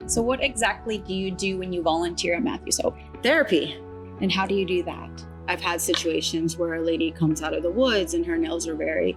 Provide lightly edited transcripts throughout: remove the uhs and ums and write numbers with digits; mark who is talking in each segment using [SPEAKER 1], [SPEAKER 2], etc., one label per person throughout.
[SPEAKER 1] So what exactly do you do when you volunteer at Matthews Hope?
[SPEAKER 2] Therapy.
[SPEAKER 1] And how do you do that?
[SPEAKER 2] I've had situations where a lady comes out of the woods and her nails are very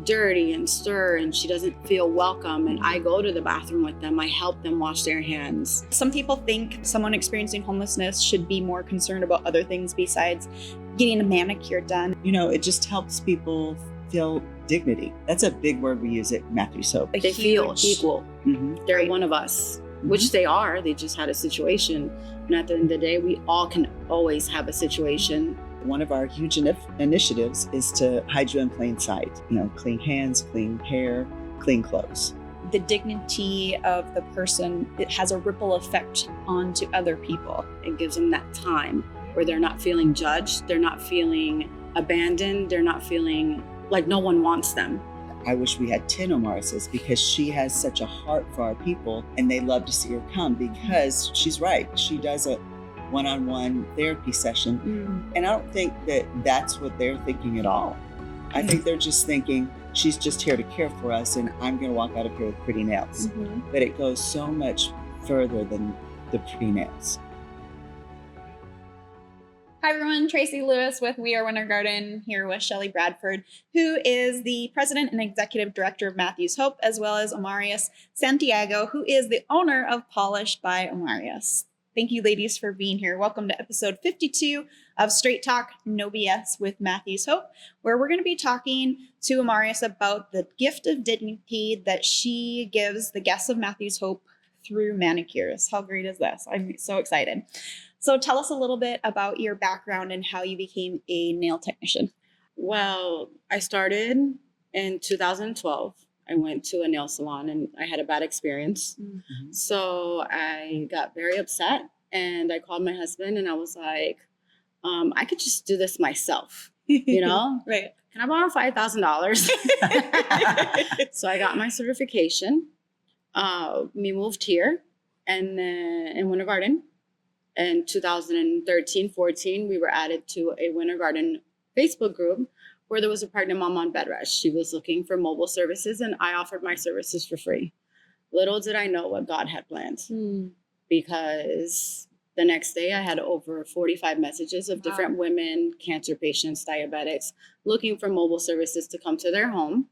[SPEAKER 2] dirty and stir and she doesn't feel welcome, and I go to the bathroom with them. I help them wash their hands.
[SPEAKER 1] Some people think someone experiencing homelessness should be more concerned about other things besides getting a manicure done.
[SPEAKER 3] You know, it just helps people feel dignity. That's a big word we use at Matthews Hope.
[SPEAKER 2] They feel equal.
[SPEAKER 3] Mm-hmm.
[SPEAKER 2] They're one of us, which they are. They just had a situation. And at the end of the day, we all can always have a situation.
[SPEAKER 3] One of our huge initiatives is to hide you in plain sight. You know, clean hands, clean hair, clean clothes.
[SPEAKER 1] The dignity of the person, it has a ripple effect onto other people.
[SPEAKER 2] It gives them that time where they're not feeling judged. They're not feeling abandoned. They're not feeling like no one wants them.
[SPEAKER 3] I wish we had 10 Omairis because she has such a heart for our people and they love to see her come because she's right. She does a one-on-one therapy session. And I don't think that that's what they're thinking at all. I think they're just thinking she's just here to care for us and I'm going to walk out of here with pretty nails. But it goes so much further than the pretty nails.
[SPEAKER 1] Hi everyone, Tracy Lewis with We Are Winter Garden here with Shelley Bradford, who is the president and executive director of Matthews Hope, as well as Omairis Santiago, who is the owner of Polished by Omairis. Thank you ladies for being here. Welcome to episode 52 of Straight Talk, No BS with Matthews Hope, where we're going to be talking to Omairis about the gift of dignity that she gives the guests of Matthews Hope through manicures. How great is this? I'm so excited. So tell us a little bit about your background and how you became a nail technician.
[SPEAKER 2] Well, I started in 2012. I went to a nail salon and I had a bad experience. So I got very upset and I called my husband and I was like, I could just do this myself, you know?
[SPEAKER 1] Right.
[SPEAKER 2] Can I borrow $5,000? So I got my certification. We moved here and then in Winter Garden. In 2013-14, we were added to a Winter Garden Facebook group where there was a pregnant mom on bed rest. She was looking for mobile services, and I offered my services for free. Little did I know what God had planned, because the next day I had over 45 messages of different women, cancer patients, diabetics, looking for mobile services to come to their home.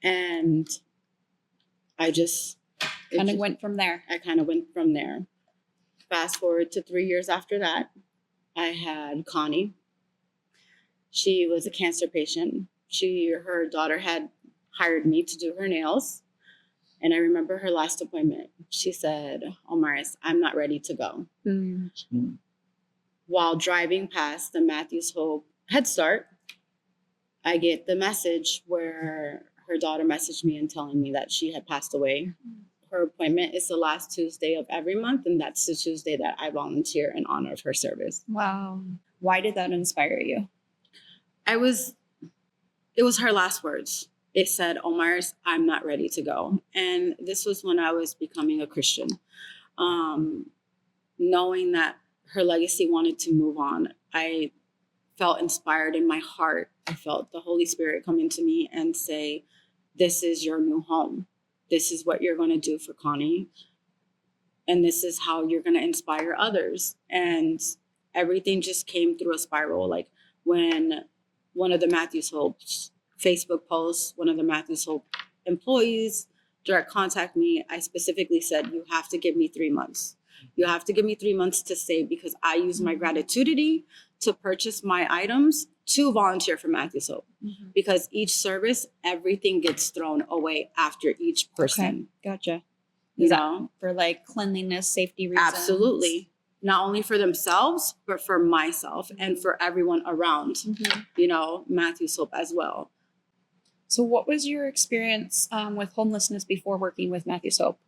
[SPEAKER 2] And I just
[SPEAKER 1] kind of went from there.
[SPEAKER 2] Fast forward to 3 years after that, I had Connie. She was a cancer patient. Her daughter had hired me to do her nails. And I remember her last appointment. She said, Omairis, I'm not ready to go. While driving past the Matthews Hope Head Start, I get the message where her daughter messaged me and telling me that she had passed away. Her appointment is the last Tuesday of every month, and that's the Tuesday that I volunteer in honor of her service.
[SPEAKER 1] Wow. Why did that inspire you?
[SPEAKER 2] It was her last words. It said, Omairis, I'm not ready to go. And this was when I was becoming a Christian. Knowing that her legacy wanted to move on, I felt inspired in my heart. I felt the Holy Spirit come into me and say, this is your new home. This is what you're going to do for Connie. And this is how you're going to inspire others. And everything just came through a spiral. Like when one of the Matthews Hope's Facebook posts, one of the Matthews Hope employees direct contact me, I specifically said, you have to give me 3 months. You have to give me 3 months to save because I use my gratitude to purchase my items to volunteer for Matthews Hope. Because each service, everything gets thrown away after each person.
[SPEAKER 1] Okay. Gotcha.
[SPEAKER 2] You know?
[SPEAKER 1] For like cleanliness, safety reasons?
[SPEAKER 2] Absolutely. Not only for themselves, but for myself and for everyone around, you know, Matthews Hope as well.
[SPEAKER 1] So what was your experience with homelessness before working with Matthews Hope?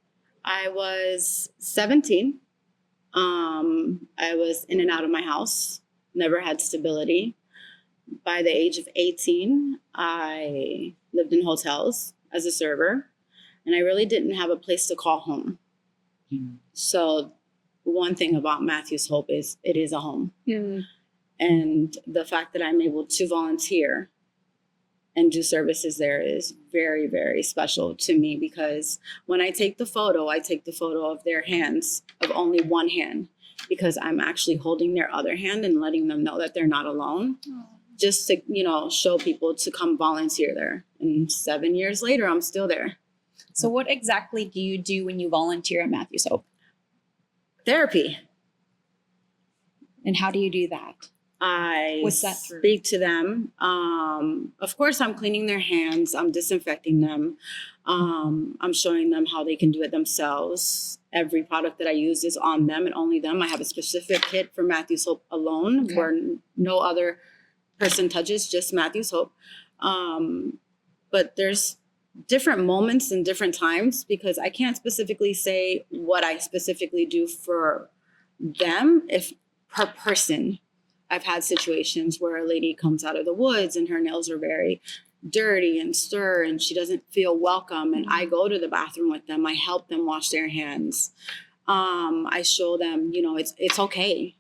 [SPEAKER 2] I was 17. I was in and out of my house, never had stability. By the age of 18, I lived in hotels as a server, and I really didn't have a place to call home. So one thing about Matthews Hope is it is a home. And the fact that I'm able to volunteer and do services there is very, very special to me, because when I take the photo of their hands, of only one hand, because I'm actually holding their other hand and letting them know that they're not alone. Just to, show people to come volunteer there. And 7 years later, I'm still there.
[SPEAKER 1] So what exactly do you do when you volunteer at Matthews Hope?
[SPEAKER 2] Therapy.
[SPEAKER 1] And how do you do that?
[SPEAKER 2] I
[SPEAKER 1] What's that through?
[SPEAKER 2] Speak to them. Of course, I'm cleaning their hands. I'm disinfecting them. I'm showing them how they can do it themselves. Every product that I use is on them and only them. I have a specific kit for Matthews Hope alone,
[SPEAKER 1] Okay.
[SPEAKER 2] where no other person touches, just Matthews Hope. But there's different moments and different times, because I can't specifically say what I specifically do for them. If per person, I've had situations where a lady comes out of the woods and her nails are very dirty and sore and she doesn't feel welcome. And I go to the bathroom with them. I help them wash their hands. I show them, it's okay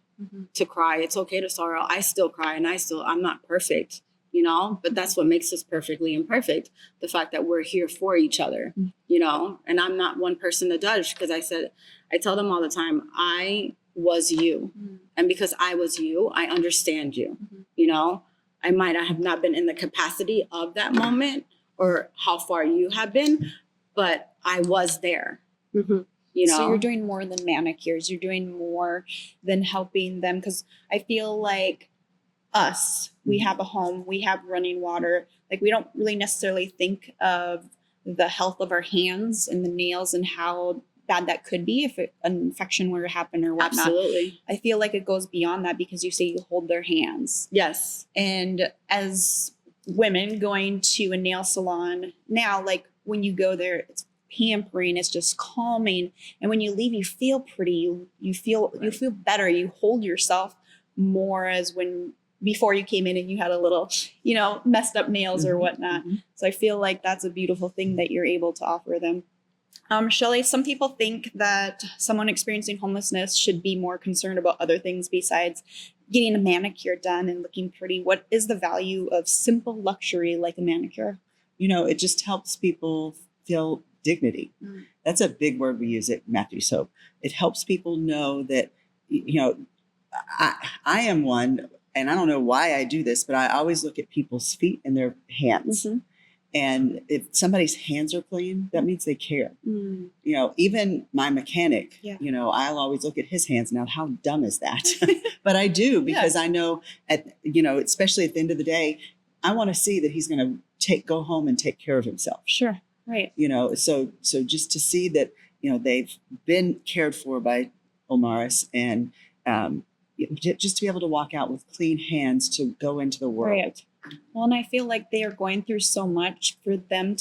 [SPEAKER 2] to cry. It's okay to sorrow. I still cry, and I'm not perfect, but that's what makes us perfectly imperfect. The fact that we're here for each other, and I'm not one person to judge, because I tell them all the time, I was you. And because I was you, I understand you. I might have not been in the capacity of that moment or how far you have been, but I was there. So
[SPEAKER 1] you're doing more than manicures. You're doing more than helping them, because I feel like we have a home, we have running water. Like, we don't really necessarily think of the health of our hands and the nails and how bad that could be if an infection were to happen or whatnot.
[SPEAKER 2] Absolutely.
[SPEAKER 1] I feel like it goes beyond that, because you say you hold their hands.
[SPEAKER 2] Yes.
[SPEAKER 1] And as women going to a nail salon now, like, when you go there, it's pampering, it's just calming. And when you leave, you feel pretty, you feel better. You hold yourself more as when before you came in and you had a little, messed up nails or whatnot. So I feel like that's a beautiful thing that you're able to offer them. Shelley, some people think that someone experiencing homelessness should be more concerned about other things besides getting a manicure done and looking pretty. What is the value of simple luxury like a manicure?
[SPEAKER 3] It just helps people feel dignity. That's a big word we use at Matthews Hope. It helps people know that, I am one, and I don't know why I do this, but I always look at people's feet and their hands. And if somebody's hands are clean, that means they care. Even my mechanic, I'll always look at his hands. Now, how dumb is that? But I do, because I know especially at the end of the day, I want to see that he's going to go home and take care of himself.
[SPEAKER 1] Sure. Right.
[SPEAKER 3] So just to see that, they've been cared for by Omairis, and just to be able to walk out with clean hands to go into the world.
[SPEAKER 1] Right. Well, and I feel like they are going through so much for them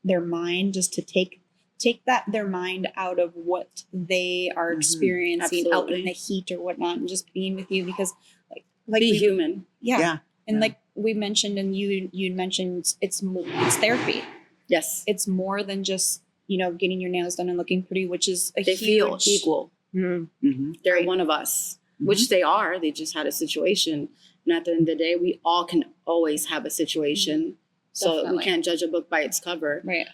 [SPEAKER 1] their mind, just to take their mind out of what they are experiencing out in the heat or whatnot, and just being with you, because like
[SPEAKER 2] be human.
[SPEAKER 1] Yeah. And like we mentioned, and you mentioned, it's therapy.
[SPEAKER 2] Yes.
[SPEAKER 1] It's more than just, getting your nails done and looking pretty, which is
[SPEAKER 2] they feel equal. They're one of us, which they are. They just had a situation. And at the end of the day, we all can always have a situation. So
[SPEAKER 1] Definitely.
[SPEAKER 2] We can't judge a book by its cover.
[SPEAKER 1] Right.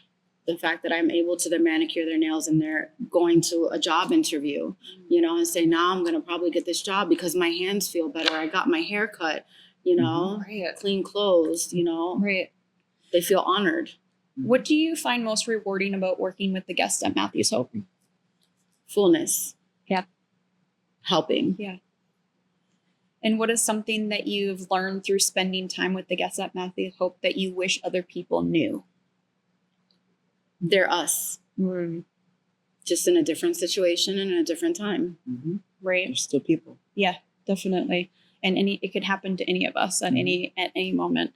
[SPEAKER 2] The fact that I'm able to manicure their nails and they're going to a job interview, and say, now I'm going to probably get this job because my hands feel better. I got my hair cut,
[SPEAKER 1] Right.
[SPEAKER 2] clean clothes,
[SPEAKER 1] Right.
[SPEAKER 2] They feel honored.
[SPEAKER 1] What do you find most rewarding about working with the guests at Matthews Hope?
[SPEAKER 2] Fullness.
[SPEAKER 1] Yeah.
[SPEAKER 2] Helping.
[SPEAKER 1] Yeah. And what is something that you've learned through spending time with the guests at Matthews Hope that you wish other people knew?
[SPEAKER 2] They're us. Just in a different situation and in a different time.
[SPEAKER 1] Right.
[SPEAKER 3] They're still people.
[SPEAKER 1] Yeah, definitely. And it could happen to any of us at any moment.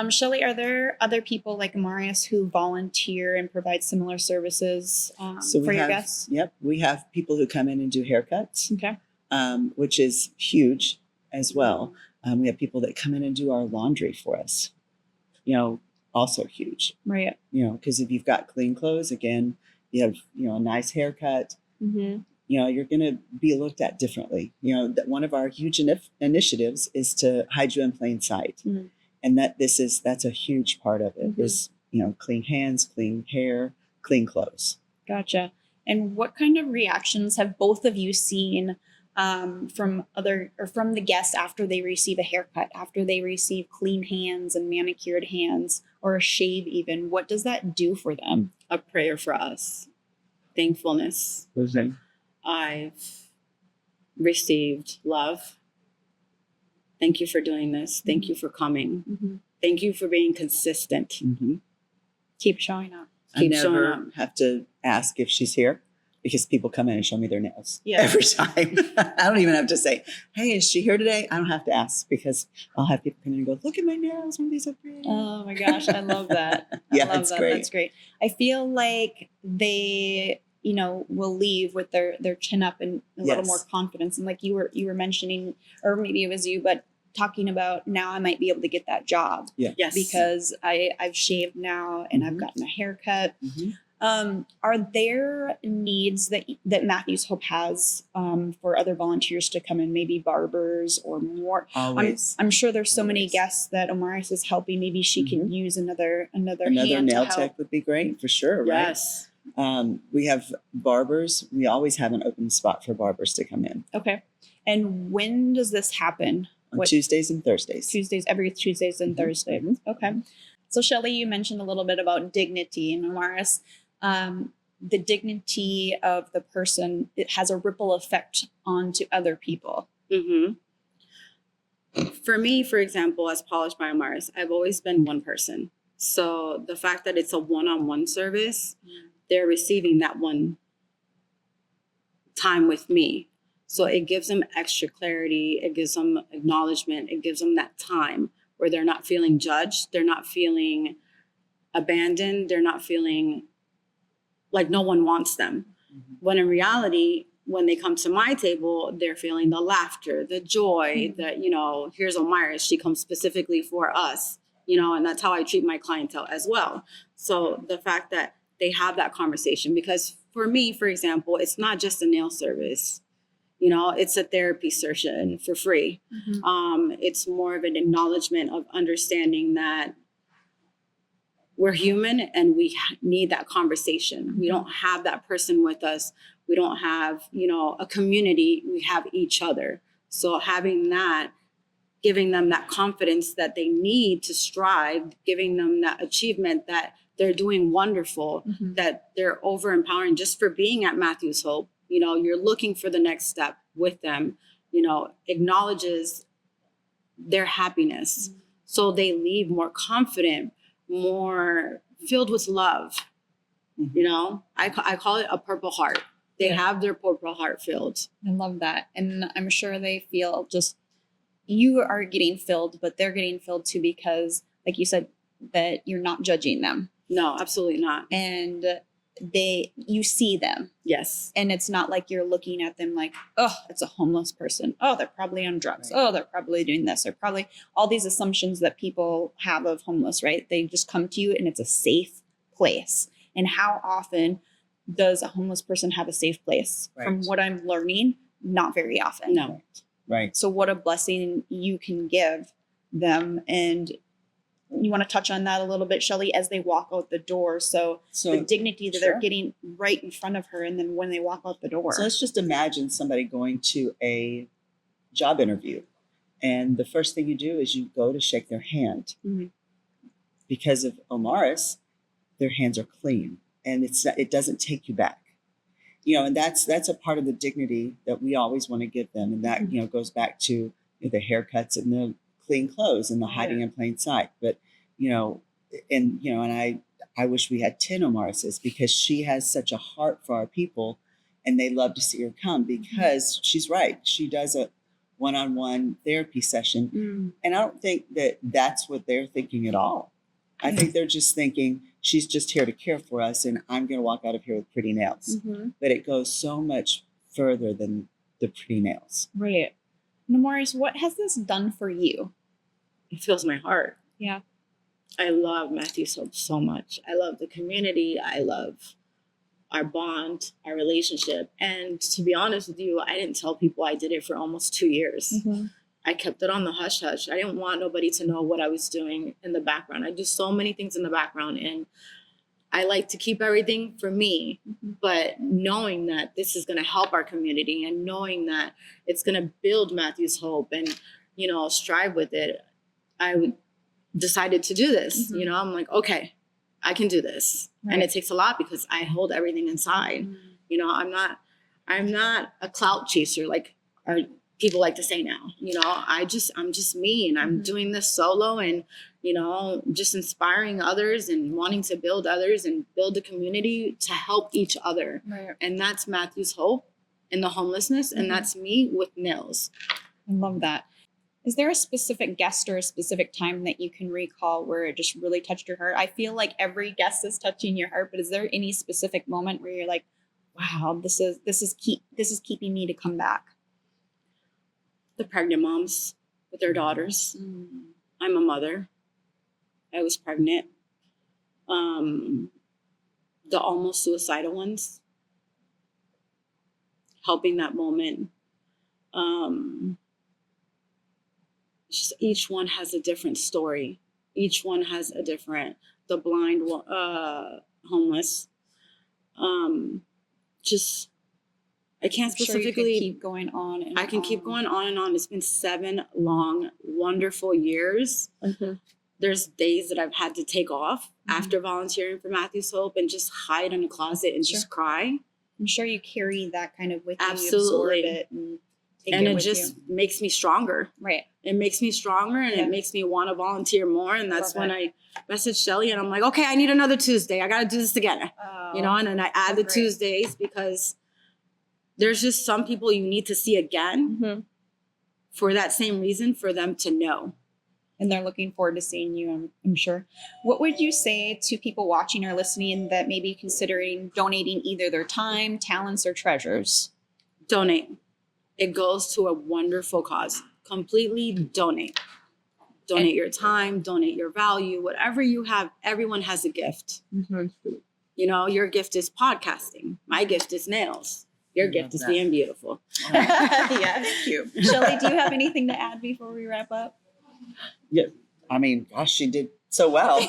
[SPEAKER 1] Shelley, are there other people like Omairis who volunteer and provide similar services for your guests?
[SPEAKER 3] Yep. We have people who come in and do haircuts,
[SPEAKER 1] Okay.
[SPEAKER 3] Which is huge as well. We have people that come in and do our laundry for us, also huge,
[SPEAKER 1] Right.
[SPEAKER 3] because if you've got clean clothes, again, you have, a nice haircut, you're going to be looked at differently. That one of our huge initiatives is to hide you in plain sight. And that's a huge part of it is, clean hands, clean hair, clean clothes.
[SPEAKER 1] Gotcha. And what kind of reactions have both of you seen from the guests after they receive a haircut, after they receive clean hands and manicured hands, or a shave even? What does that do for them?
[SPEAKER 2] A prayer for us. Thankfulness.
[SPEAKER 3] What's that?
[SPEAKER 2] I've received love. Thank you for doing this. Thank you for coming.
[SPEAKER 1] Mm-hmm.
[SPEAKER 2] Thank you for being consistent.
[SPEAKER 3] Mm-hmm.
[SPEAKER 1] Keep showing up.
[SPEAKER 2] Keep
[SPEAKER 3] I
[SPEAKER 2] showing
[SPEAKER 3] never
[SPEAKER 2] up.
[SPEAKER 3] have to ask if she's here because people come in and show me their nails
[SPEAKER 1] Yeah.
[SPEAKER 3] every time. I don't even have to say, hey, is she here today? I don't have to ask because I'll have people come in and go, look at my nails. Aren't these so pretty?
[SPEAKER 1] Oh my gosh, I love that.
[SPEAKER 3] Yeah,
[SPEAKER 1] I love
[SPEAKER 3] it's
[SPEAKER 1] that.
[SPEAKER 3] great.
[SPEAKER 1] That's great. I feel like they, will leave with their chin up and a little
[SPEAKER 3] Yes.
[SPEAKER 1] more confidence. And like you were mentioning, or maybe it was you, but talking about now I might be able to get that job
[SPEAKER 3] Yeah.
[SPEAKER 2] Yes.
[SPEAKER 1] because I've shaved now and I've
[SPEAKER 3] Mhm.
[SPEAKER 1] gotten a haircut.
[SPEAKER 3] Mm-hmm.
[SPEAKER 1] Are there needs that Matthews Hope has for other volunteers to come in, maybe barbers or more?
[SPEAKER 3] Always.
[SPEAKER 1] I'm sure there's so many
[SPEAKER 3] Always.
[SPEAKER 1] guests that Omairis is helping. Maybe she can use another
[SPEAKER 3] Another
[SPEAKER 1] hand
[SPEAKER 3] nail
[SPEAKER 1] to help.
[SPEAKER 3] tech would be great for sure, right?
[SPEAKER 2] Yes.
[SPEAKER 3] We have barbers. We always have an open spot for barbers to come in
[SPEAKER 1] Okay. And when does this happen?
[SPEAKER 3] on
[SPEAKER 1] What-
[SPEAKER 3] Tuesdays and Thursdays.
[SPEAKER 1] Every Tuesdays and
[SPEAKER 3] Mhm.
[SPEAKER 1] Thursdays. Okay. So Shelley, you mentioned a little bit about dignity in Omairis. The dignity of the person, it has a ripple effect onto other people.
[SPEAKER 2] Mm-hmm. For me, for example, as Polished by Omairis, I've always been one person. So the fact that it's a one-on-one service, they're receiving that one time with me. So it gives them extra clarity. It gives them acknowledgement. It gives them that time where they're not feeling judged. They're not feeling abandoned. They're not feeling like no one wants them.
[SPEAKER 3] Mhm.
[SPEAKER 2] When in reality, when they come to my table, they're feeling the laughter, the joy, that, here's Omairis, she comes specifically for us, and that's how I treat my clientele as well. So the fact that they have that conversation, because for me, for example, it's not just a nail service, it's a therapy session for free. It's more of an acknowledgement of understanding that we're human and we need that conversation. We don't have that person with us. We don't have, a community. We have each other. So having that, giving them that confidence that they need to strive, giving them that achievement that they're doing wonderful, that they're over empowering just for being at Matthews Hope. You're looking for the next step with them, acknowledges their happiness. So they leave more confident, more filled with love. I call it a purple heart. They have their purple heart filled.
[SPEAKER 1] I love that. And I'm sure they feel just, you are getting filled, but they're getting filled too because, like you said, that you're not judging them.
[SPEAKER 2] No, absolutely not.
[SPEAKER 1] And you see them.
[SPEAKER 2] Yes.
[SPEAKER 1] And it's not like you're looking at them like, oh, it's a homeless person. Oh, they're probably on drugs.
[SPEAKER 3] Right.
[SPEAKER 1] Oh, they're probably doing this. They're probably all these assumptions that people have of homeless, right? They just come to you and it's a safe place. And how often does a homeless person have a safe place?
[SPEAKER 3] Right.
[SPEAKER 1] From what I'm learning, not very often.
[SPEAKER 2] No.
[SPEAKER 3] Right.
[SPEAKER 1] So what a blessing you can give them. And you want to touch on that a little bit, Shelley, as they walk out the door. So the dignity that they're
[SPEAKER 3] sure.
[SPEAKER 1] getting right in front of her, and then when they walk out the door.
[SPEAKER 3] So let's just imagine somebody going to a job interview, and the first thing you do is you go to shake their hand.
[SPEAKER 1] Mhm.
[SPEAKER 3] Because of Omairis, their hands are clean, and it doesn't take you back. And that's a part of the dignity that we always want to give them, and that goes back to the haircuts and the clean clothes and the hiding in plain sight. But and I wish we had 10 Omairises because she has such a heart for our people, and they love to see her come because she's right. She does a one-on-one therapy session, and I don't think that that's what they're thinking at all. I think they're just thinking she's just here to care for us, and I'm going to walk out of here with pretty nails. But it goes so much further than the pretty nails.
[SPEAKER 1] Right. Omairis, what has this done for you?
[SPEAKER 2] It fills my heart.
[SPEAKER 1] Yeah.
[SPEAKER 2] I love Matthews Hope so much. I love the community. I love our bond, our relationship. And to be honest with you, I didn't tell people I did it for almost 2 years. I kept it on the hush hush. I didn't want nobody to know what I was doing in the background. I do so many things in the background, and I like to keep everything for me, but knowing that this is going to help our community and knowing that it's going to build Matthew's hope and, you know, strive with it, I decided to do this. You know, I'm like, okay, I can do this.
[SPEAKER 1] Right.
[SPEAKER 2] And it takes a lot because I hold everything inside. You know, I'm not a clout chaser like our people like to say now. You know, I'm just me, and I'm doing this solo, and, you know, just inspiring others and wanting to build others and build a community to help each other.
[SPEAKER 1] Right.
[SPEAKER 2] And that's Matthew's hope in the homelessness. And that's me with nails.
[SPEAKER 1] I love that. Is there a specific guest or a specific time that you can recall where it just really touched your heart? I feel like every guest is touching your heart, but is there any specific moment where you're like, wow, this is keeping me to come back?
[SPEAKER 2] The pregnant moms with their daughters. I'm a mother. I was pregnant. The almost suicidal ones. Helping that moment. Just each one has a different story. Each one has a different. The blind, homeless. Just, I can't specifically.
[SPEAKER 1] Sure, you can keep going on. And
[SPEAKER 2] I can keep going on and on. It's been 7 long, wonderful years. There's days that I've had to take off after volunteering for Matthew's Hope and just hide in a closet and just cry.
[SPEAKER 1] I'm sure you carry that kind of with you.
[SPEAKER 2] Absolutely.
[SPEAKER 1] You absorb it and take
[SPEAKER 2] And
[SPEAKER 1] it
[SPEAKER 2] it
[SPEAKER 1] with
[SPEAKER 2] just
[SPEAKER 1] you.
[SPEAKER 2] makes me stronger.
[SPEAKER 1] Right.
[SPEAKER 2] It makes me stronger, and it makes me want to volunteer more. And that's when I messaged Shelley, and I'm like, okay, I need another Tuesday. I got to do this again.
[SPEAKER 1] Oh,
[SPEAKER 2] You know, and then I add the
[SPEAKER 1] great.
[SPEAKER 2] Tuesdays because there's just some people you need to see again for that same reason, for them to know.
[SPEAKER 1] And they're looking forward to seeing you, I'm sure. What would you say to people watching or listening that may be considering donating either their time, talents, or treasures?
[SPEAKER 2] Donate. It goes to a wonderful cause. Completely donate. Donate your time, donate your value, whatever you have. Everyone has a gift. You know, your gift is podcasting. My gift is nails. Your gift is being beautiful.
[SPEAKER 1] Yes. Thank you. Shelley, do you have anything to add before we wrap up?
[SPEAKER 3] Yeah, I mean, gosh, she did so well.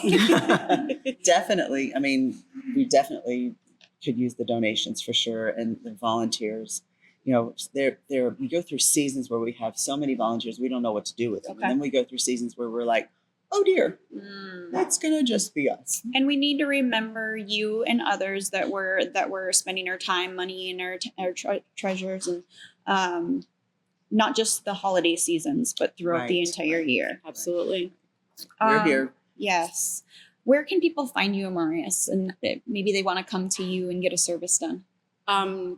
[SPEAKER 3] Definitely. I mean, we definitely could use the donations for sure, and the volunteers. You know, we go through seasons where we have so many volunteers, we don't know what to do with them.
[SPEAKER 1] Okay.
[SPEAKER 3] And then we go through seasons where we're like, oh dear, that's gonna just be us.
[SPEAKER 1] And we need to remember you and others that we're spending our time, money, and our treasures, and not just the holiday seasons, but throughout the entire year.
[SPEAKER 2] Absolutely.
[SPEAKER 3] We're here.
[SPEAKER 1] Yes. Where can people find you, Omairis? And maybe they want to come to you and get a service done.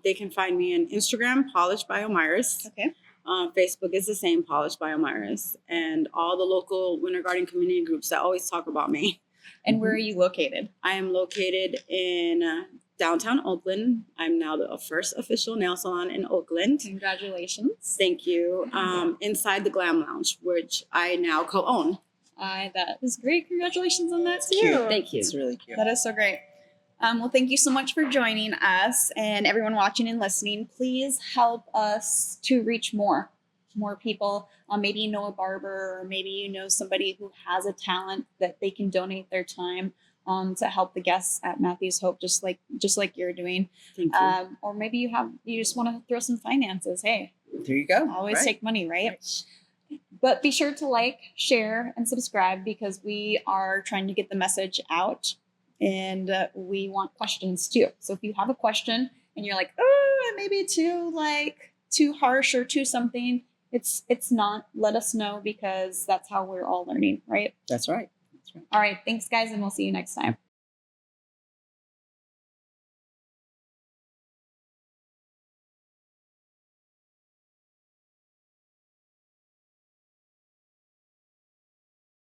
[SPEAKER 2] They can find me on Instagram, Polished by Omairis.
[SPEAKER 1] Okay.
[SPEAKER 2] Facebook is the same, Polished by Omairis. And all the local Winter Garden community groups that always talk about me.
[SPEAKER 1] And where are you located?
[SPEAKER 2] I am located in downtown Oakland. I'm now the first official nail salon in Oakland.
[SPEAKER 1] Congratulations.
[SPEAKER 2] Thank you. Inside the Glam Lounge, which I now co-own.
[SPEAKER 1] That is great. Congratulations on that too.
[SPEAKER 3] Cute.
[SPEAKER 2] Thank you.
[SPEAKER 3] It's really cute.
[SPEAKER 1] That is so great. Well, thank you so much for joining us, and everyone watching and listening. Please help us to reach more people. Maybe you know a barber, or maybe you know somebody who has a talent that they can donate their time to help the guests at Matthew's Hope, just like you're doing.
[SPEAKER 2] Thank you.
[SPEAKER 1] Or maybe you just want to throw some finances. Hey,
[SPEAKER 3] There you go.
[SPEAKER 1] always
[SPEAKER 3] Right.
[SPEAKER 1] take money, right? But be sure to like, share, and subscribe, because we are trying to get the message out, and we want questions too. So if you have a question and you're like, oh, maybe too harsh or too something, it's not. Let us know, because that's how we're all learning, right?
[SPEAKER 3] That's right.
[SPEAKER 1] All right. Thanks, guys, and we'll see you next time.